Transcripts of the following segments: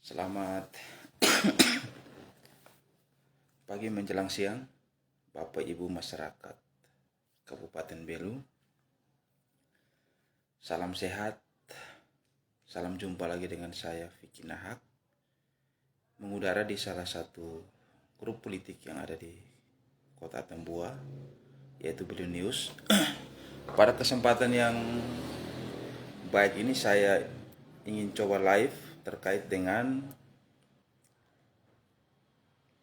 Selamat pagi menjelang siang, Bapak Ibu masyarakat Kabupaten Belu. Salam sehat, salam jumpa lagi dengan saya Vicky Nahak, mengudara di salah satu grup politik yang ada di Kota Tambua, yaitu Belu News. Pada kesempatan yang baik ini saya ingin coba live terkait dengan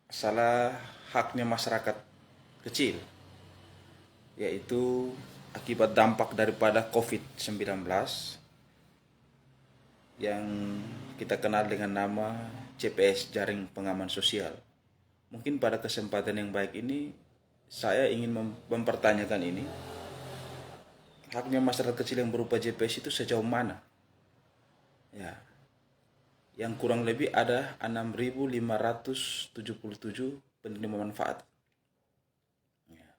salah haknya masyarakat kecil, yaitu akibat dampak daripada COVID-19 yang kita kenal dengan nama CPS, Jaring Pengaman Sosial. Mungkin pada kesempatan yang baik ini saya ingin mempertanyakan ini, haknya masyarakat kecil yang berupa JPS itu sejauh mana? Ya, yang kurang lebih ada 6.577 penerima manfaat. Ya.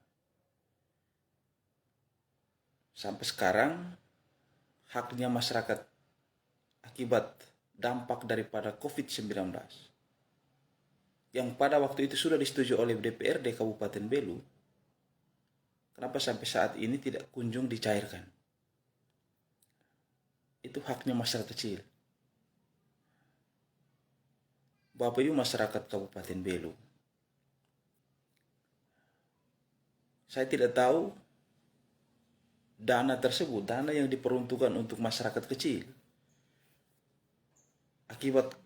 Sampai sekarang haknya masyarakat akibat dampak daripada COVID-19 yang pada waktu itu sudah disetujui oleh DPRD Kabupaten Belu, kenapa sampai saat ini tidak kunjung dicairkan? Itu haknya masyarakat kecil. Bapak Ibu masyarakat Kabupaten Belu, saya tidak tahu dana tersebut, dana yang diperuntukkan untuk masyarakat kecil akibat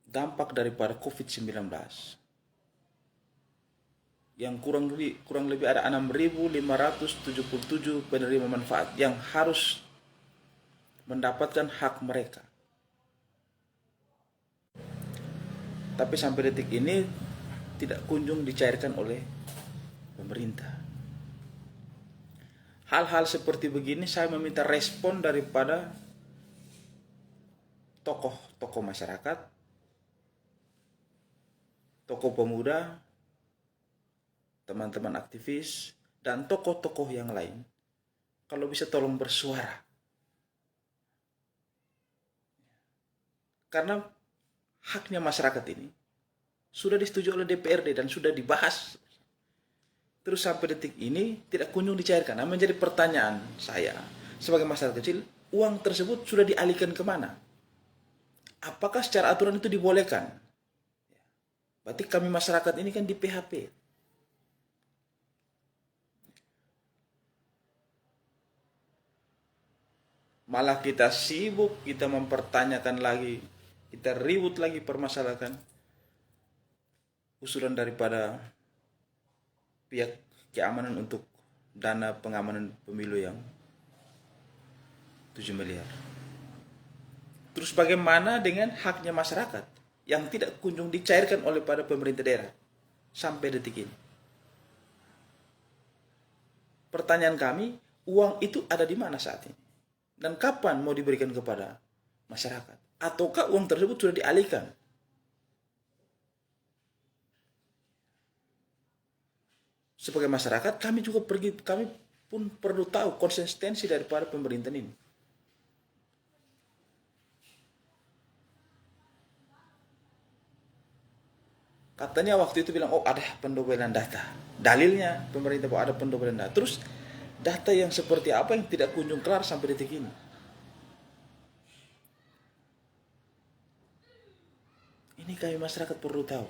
dampak daripada COVID-19 yang kurang lebih ada 6.577 penerima manfaat yang harus mendapatkan hak mereka. Tapi sampai detik ini tidak kunjung dicairkan oleh pemerintah. Hal-hal seperti begini saya meminta respon daripada tokoh-tokoh masyarakat, tokoh pemuda, teman-teman aktivis, dan tokoh-tokoh yang lain. Kalau bisa tolong bersuara. Karena haknya masyarakat ini sudah disetujui oleh DPRD dan sudah dibahas. Terus sampai detik ini tidak kunjung dicairkan. Nah, menjadi pertanyaan saya sebagai masyarakat kecil, uang tersebut sudah dialihkan kemana? Apakah secara aturan itu dibolehkan? Berarti kami masyarakat ini kan di PHP. Malah kita sibuk, kita mempertanyakan lagi, kita ribut lagi permasalahan usulan daripada pihak keamanan untuk dana pengamanan pemilu yang 7 miliar. Terus bagaimana dengan haknya masyarakat yang tidak kunjung dicairkan oleh pada pemerintah daerah sampai detik ini? Pertanyaan kami, uang itu ada di mana saat ini? Dan kapan mau diberikan kepada masyarakat? Ataukah uang tersebut sudah dialihkan? Sebagai masyarakat, kami pun perlu tahu konsistensi daripada pemerintah ini. Katanya waktu itu bilang, oh ada pendobelan data. Dalilnya pemerintah bahwa ada pendobelan data. Terus data yang seperti apa yang tidak kunjung kelar sampai detik ini? Ini kami masyarakat perlu tahu.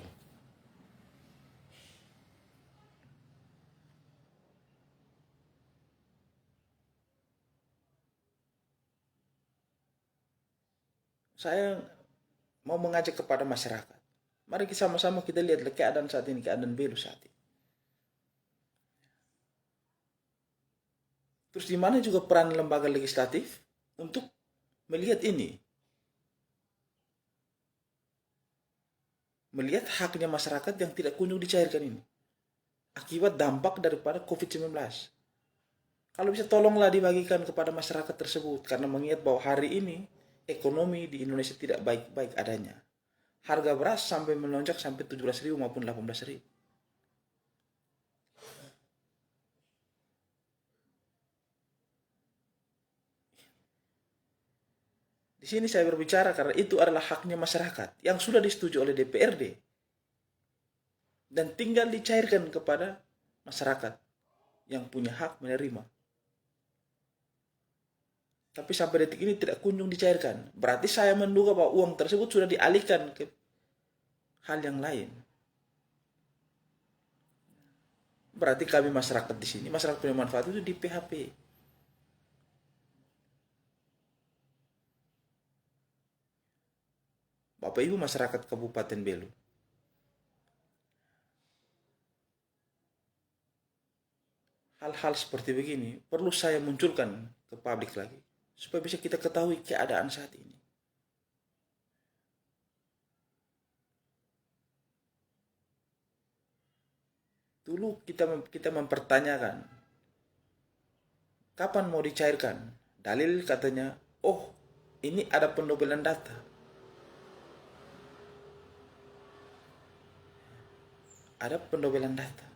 Saya mau mengajak kepada masyarakat. Mari kita sama-sama kita lihat keadaan saat ini, keadaan Belu saat ini. Terus di mana juga peran lembaga legislatif untuk melihat ini? Melihat haknya masyarakat yang tidak kunjung dicairkan ini. Akibat dampak daripada COVID-19. Kalau bisa tolonglah dibagikan kepada masyarakat tersebut. Karena mengingat bahwa hari ini ekonomi di Indonesia tidak baik-baik adanya. Harga beras sampai melonjak sampai 17.000 maupun 18.000. Di sini saya berbicara karena itu adalah haknya masyarakat yang sudah disetujui oleh DPRD dan tinggal dicairkan kepada masyarakat yang punya hak menerima. Tapi sampai detik ini tidak kunjung dicairkan. Berarti saya menduga bahwa uang tersebut sudah dialihkan ke hal yang lain. Berarti kami masyarakat di sini, masyarakat punya manfaat itu di PHP. Bapak Ibu masyarakat Kabupaten Belu, hal-hal seperti begini perlu saya munculkan ke publik lagi supaya bisa kita ketahui keadaan saat ini. Dulu kita mempertanyakan kapan mau dicairkan. Dalil katanya, oh ini ada pendobelan data. Ada pendobelan data.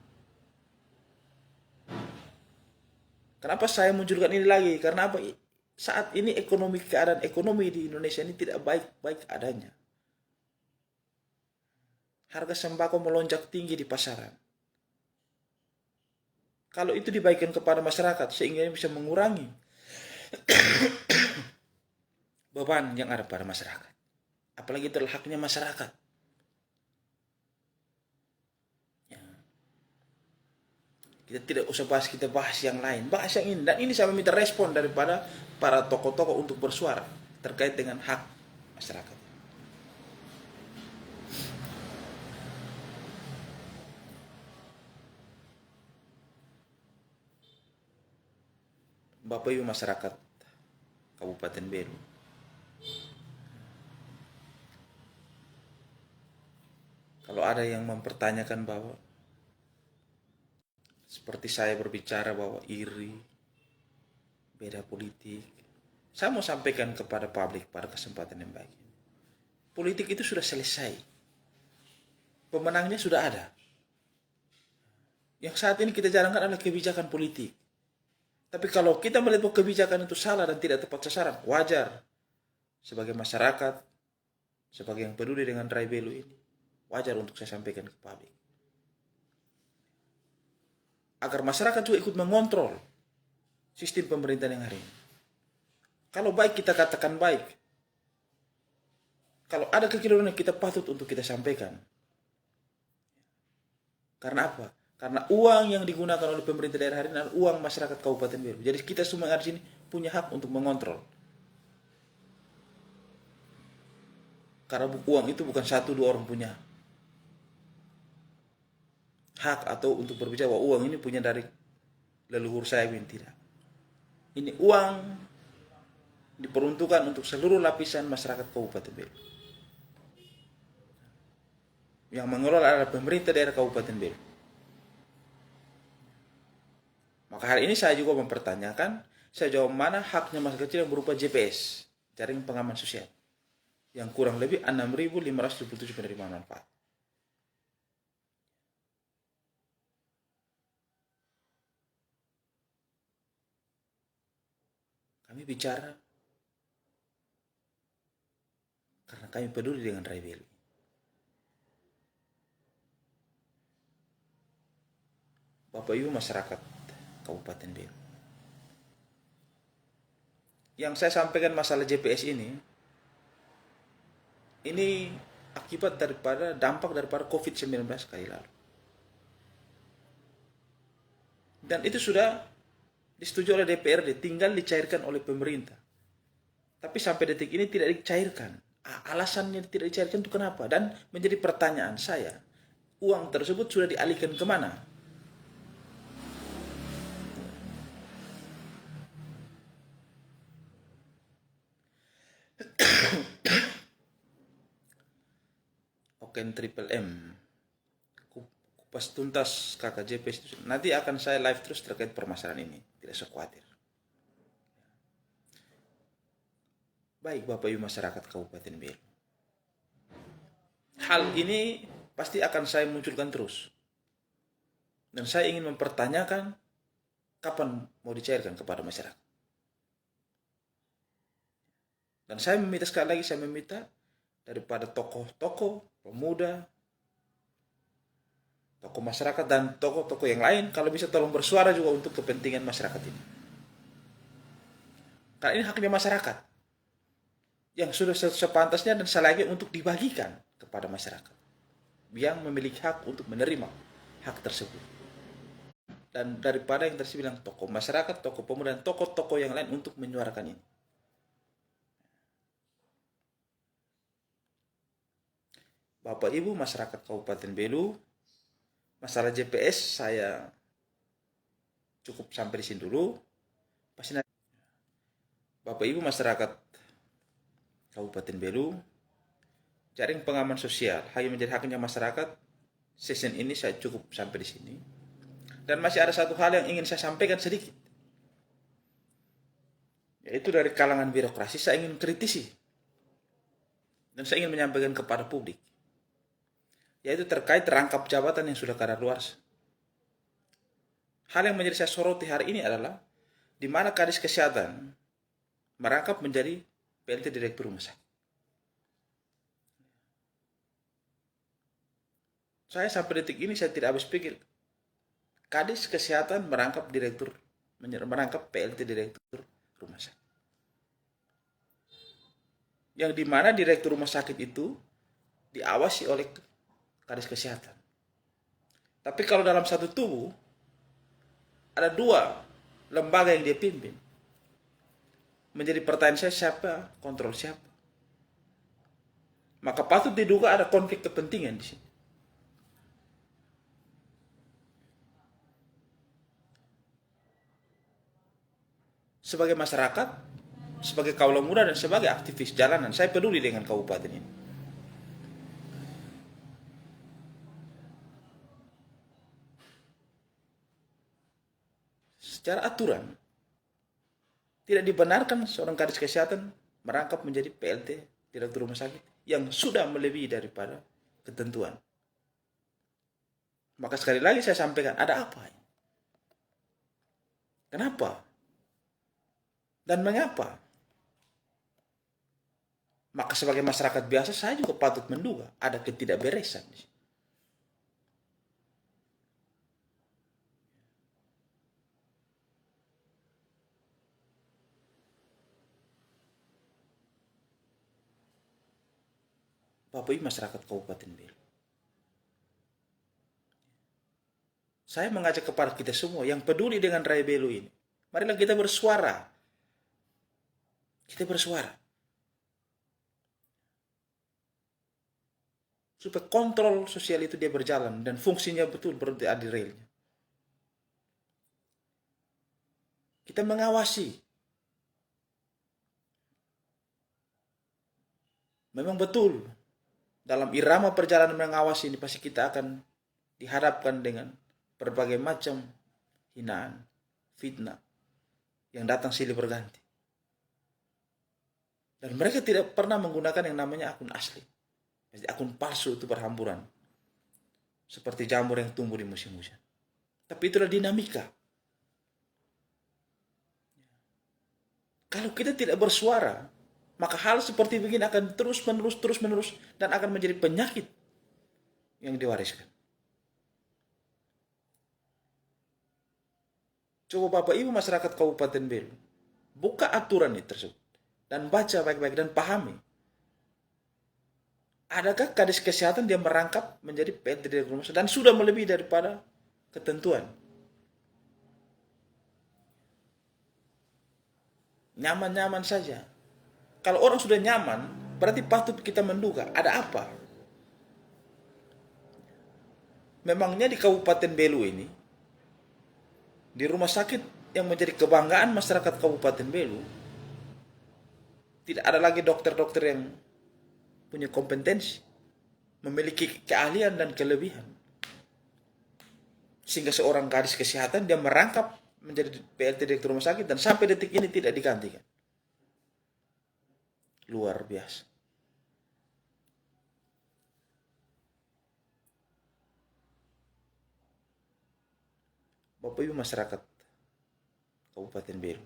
Kenapa saya munculkan ini lagi? Karena apa? Saat ini keadaan ekonomi di Indonesia ini tidak baik-baik adanya. Harga sembako melonjak tinggi di pasaran. Kalau itu dibagikan kepada masyarakat sehingga bisa mengurangi beban yang ada pada masyarakat. Apalagi itu adalah haknya masyarakat. Ya. Kita tidak usah bahas, kita bahas yang lain. Bahas yang ini. Dan ini saya meminta respon daripada para tokoh-tokoh untuk bersuara terkait dengan hak masyarakat. Bapak Ibu masyarakat Kabupaten Belu, kalau ada yang mempertanyakan bahwa seperti saya berbicara bahwa iri, beda politik, saya mau sampaikan kepada publik pada kesempatan yang baik. Politik itu sudah selesai. Pemenangnya sudah ada. Yang saat ini kita jalankan adalah kebijakan politik. Tapi kalau kita melihat bahwa kebijakan itu salah dan tidak tepat sasaran, wajar. Sebagai masyarakat, sebagai yang peduli dengan Rai Belu ini, wajar untuk saya sampaikan ke publik. Agar masyarakat juga ikut mengontrol sistem pemerintahan yang hari ini. Kalau baik kita katakan baik. Kalau ada kekeliruan kita patut untuk kita sampaikan. Karena apa? Karena uang yang digunakan oleh pemerintah daerah hari ini adalah uang masyarakat Kabupaten Belu. Jadi kita semua yang ada di sini punya hak untuk mengontrol. Karena uang itu bukan satu dua orang punya hak atau untuk berbicara bahwa uang ini punya dari leluhur saya, tidak. Ini uang diperuntukkan untuk seluruh lapisan masyarakat Kabupaten Belu. Yang mengelola adalah pemerintah daerah Kabupaten Belu. Maka hari ini saya juga mempertanyakan, sejauh mana haknya masyarakat kecil yang berupa JPS, jaring pengaman sosial, yang kurang lebih 6.527 penerima manfaat. Kami bicara karena kami peduli dengan Rai Belu. Bapak Ibu masyarakat Kabupaten Belu, yang saya sampaikan masalah JPS ini akibat daripada dampak daripada COVID-19 kali lalu. Dan itu sudah disetujui oleh DPRD, tinggal dicairkan oleh pemerintah. Tapi sampai detik ini tidak dicairkan. Alasannya tidak dicairkan itu kenapa? Dan menjadi pertanyaan saya, uang tersebut sudah dialihkan kemana? Oken Triple M, kupas tuntas KKJP, nanti akan saya live terus terkait permasalahan ini, tidak usah khawatir. Baik Bapak Ibu masyarakat Kabupaten Belu, hal ini pasti akan saya munculkan terus. Dan saya ingin mempertanyakan kapan mau dicairkan kepada masyarakat. Dan saya meminta sekali lagi, saya meminta daripada tokoh-tokoh pemuda, tokoh masyarakat dan tokoh-tokoh yang lain, kalau bisa tolong bersuara juga untuk kepentingan masyarakat ini. Karena ini haknya masyarakat yang sudah sepantasnya dan selayaknya untuk dibagikan kepada masyarakat yang memiliki hak untuk menerima hak tersebut. Dan daripada yang tadi bilang tokoh masyarakat, tokoh pemuda, dan tokoh-tokoh yang lain untuk menyuarakan ini. Bapak Ibu masyarakat Kabupaten Belu, masalah JPS saya cukup sampai di sini dulu. Pasti Bapak Ibu masyarakat Kabupaten Belu, jaring pengaman sosial hanya menjadi haknya masyarakat. Session ini saya cukup sampai di sini. Dan masih ada satu hal yang ingin saya sampaikan sedikit. Yaitu dari kalangan birokrasi saya ingin kritisi. Dan saya ingin menyampaikan kepada publik. Yaitu terkait rangkap jabatan yang sudah kadaluarsa. Hal yang menjadi saya soroti hari ini adalah di mana Kadis Kesehatan merangkap menjadi PLT Direktur Rumah Sakit. Saya sampai detik ini saya tidak habis pikir. Kadis Kesehatan merangkap PLT Direktur Rumah Sakit. Yang dimana Direktur Rumah Sakit itu diawasi oleh Kadis Kesehatan. Tapi kalau dalam satu tubuh ada dua lembaga yang dia pimpin. Menjadi pertanyaan saya, siapa kontrol siapa? Maka patut diduga ada konflik kepentingan di sini. Sebagai masyarakat, sebagai kaula muda dan sebagai aktivis jalanan, saya peduli dengan kabupaten ini. Secara aturan, tidak dibenarkan seorang Kadis Kesehatan merangkap menjadi PLT Direktur Rumah Sakit yang sudah melebihi daripada ketentuan. Maka sekali lagi saya sampaikan, ada apa? Kenapa? Dan mengapa? Maka sebagai masyarakat biasa saya juga patut menduga ada ketidakberesan. Bapak Ibu masyarakat Kabupaten Belu. Saya mengajak kepada kita semua yang peduli dengan Raya Belu ini. Marilah kita bersuara. Kita bersuara. Supaya kontrol sosial itu dia berjalan dan fungsinya betul berarti ada di relnya. Kita mengawasi. Memang betul dalam irama perjalanan mengawasi ini pasti kita akan dihadapkan dengan berbagai macam hinaan, fitnah yang datang silih berganti. Dan mereka tidak pernah menggunakan yang namanya akun asli. Jadi akun palsu itu berhamburan. Seperti jamur yang tumbuh di musim hujan. Tapi itulah dinamika. Kalau kita tidak bersuara, maka hal seperti begini akan terus menerus dan akan menjadi penyakit yang diwariskan. Coba Bapak Ibu masyarakat Kabupaten Belu, buka aturan itu tersebut dan baca baik-baik dan pahami. Adakah Kadis Kesehatan dia merangkap menjadi PLT Direktur Rumah Sakit dan sudah melebihi daripada ketentuan? Nyaman-nyaman saja. Kalau orang sudah nyaman, berarti patut kita menduga ada apa? Memangnya di Kabupaten Belu ini, di rumah sakit yang menjadi kebanggaan masyarakat Kabupaten Belu, tidak ada lagi dokter-dokter yang punya kompetensi, memiliki keahlian dan kelebihan. Sehingga seorang Kadis Kesehatan dia merangkap menjadi PLT Direktur Rumah Sakit dan sampai detik ini tidak digantikan. Luar biasa. Bapak Ibu masyarakat Kabupaten Belu.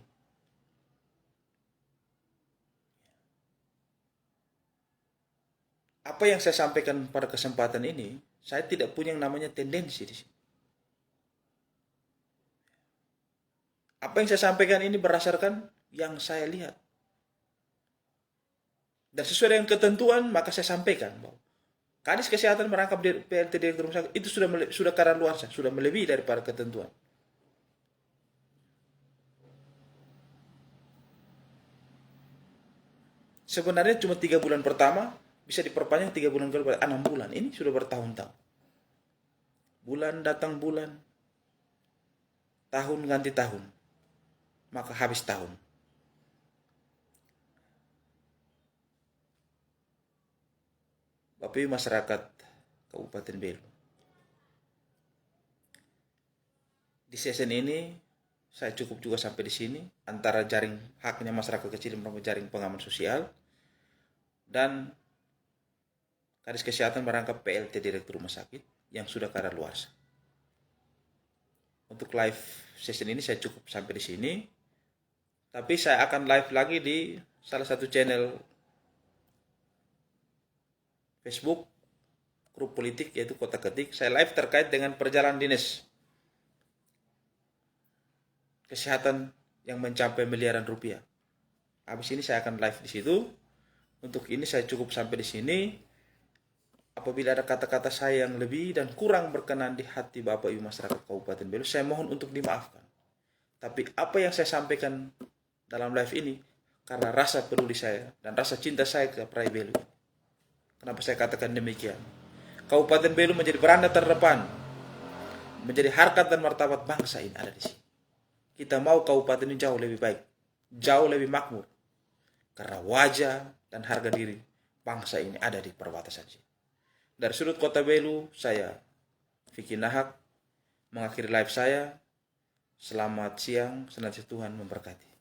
Apa yang saya sampaikan pada kesempatan ini, saya tidak punya yang namanya tendensi di sini. Apa yang saya sampaikan ini berdasarkan yang saya lihat. Dan sesuai dengan ketentuan, maka saya sampaikan bahwa Kadis Kesehatan merangkap PLT Direktur Rumah Sakit itu sudah kadaluarsa, sudah melebihi daripada ketentuan. Sebenarnya cuma 3 bulan pertama, bisa diperpanjang 3 bulan kedua, 6 bulan. Ini sudah bertahun-tahun. Bulan datang bulan, tahun ganti tahun, maka habis tahun. Bapak Ibu masyarakat Kabupaten Belu, di season ini saya cukup juga sampai di sini, antara jaring haknya masyarakat kecil merupakan jaring pengaman sosial dan Kadis Kesehatan merangkap PLT Direktur Rumah Sakit yang sudah kadaluarsa. Untuk live session ini saya cukup sampai di sini. Tapi saya akan live lagi di salah satu channel Facebook grup politik yaitu Kota Ketik. Saya live terkait dengan perjalanan dinas kesehatan yang mencapai miliaran rupiah. Habis ini saya akan live di situ. Untuk ini saya cukup sampai di sini. Apabila ada kata-kata saya yang lebih dan kurang berkenan di hati Bapak Ibu masyarakat Kabupaten Belu, saya mohon untuk dimaafkan. Tapi apa yang saya sampaikan dalam live ini karena rasa peduli saya dan rasa cinta saya ke Prai Belu. Kenapa saya katakan demikian? Kabupaten Belu menjadi beranda terdepan, menjadi harkat dan martabat bangsa ini ada di sini. Kita mau kabupaten ini jauh lebih baik, jauh lebih makmur. Karena wajah dan harga diri bangsa ini ada di perbatasan sini. Dari sudut Kota Belu, saya Vicky Nahak mengakhiri live saya. Selamat siang, senantiasa Tuhan memberkati.